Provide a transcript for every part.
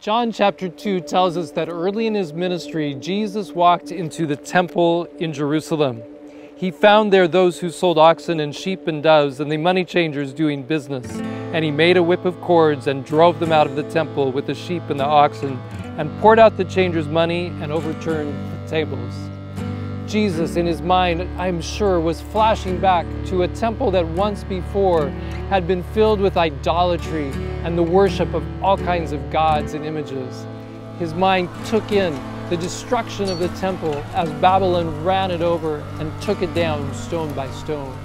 John chapter 2 tells us that early in his ministry, Jesus walked into the temple in Jerusalem. He found there those who sold oxen and sheep and doves and the money changers doing business. And he made a whip of cords and drove them out of the temple with the sheep and the oxen and poured out the changers' money and overturned the tables. Jesus, in his mind, I'm sure, was flashing back to a temple that once before had been filled with idolatry and the worship of all kinds of gods and images. His mind took in the destruction of the temple as Babylon ran it over and took it down stone by stone.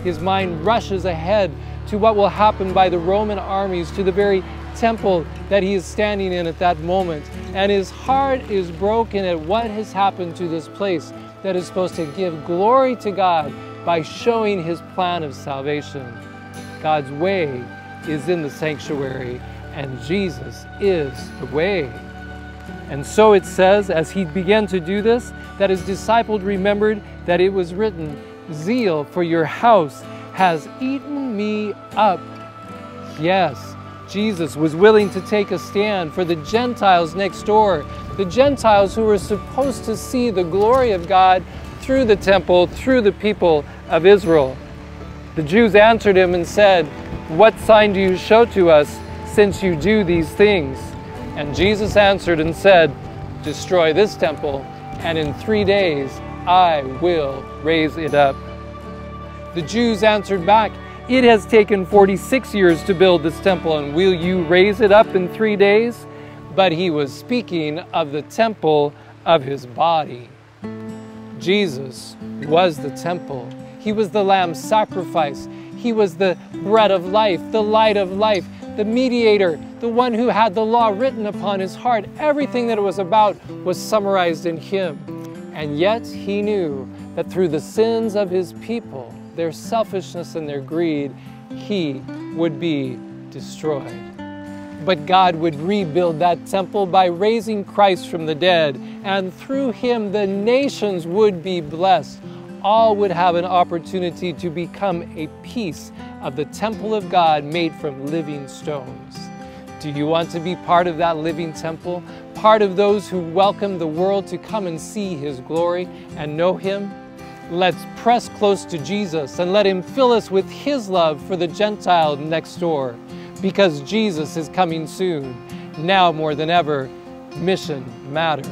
His mind rushes ahead to what will happen by the Roman armies to the very temple that he is standing in at that moment. And his heart is broken at what has happened to this place that is supposed to give glory to God by showing his plan of salvation. God's way is in the sanctuary, and Jesus is the way. And so it says, as he began to do this, that his disciples remembered that it was written, "Zeal for your house has eaten me up." Yes, Jesus was willing to take a stand for the Gentiles next door, the Gentiles who were supposed to see the glory of God through the temple, through the people of Israel. The Jews answered him and said, "What sign do you show to us since you do these things?" And Jesus answered and said, "Destroy this temple, and in 3 days I will raise it up." The Jews answered back, "It has taken 46 years to build this temple, and will you raise it up in 3 days?" But he was speaking of the temple of his body. Jesus was the temple. He was the Lamb's sacrifice. He was the bread of life, the light of life, the mediator, the one who had the law written upon his heart. Everything that it was about was summarized in him. And yet he knew that through the sins of his people, their selfishness and their greed, he would be destroyed. But God would rebuild that temple by raising Christ from the dead, and through him the nations would be blessed. All would have an opportunity to become a piece of the temple of God made from living stones. Do you want to be part of that living temple? Part of those who welcome the world to come and see his glory and know him? Let's press close to Jesus and let him fill us with his love for the Gentile next door. Because Jesus is coming soon. Now more than ever, mission matters.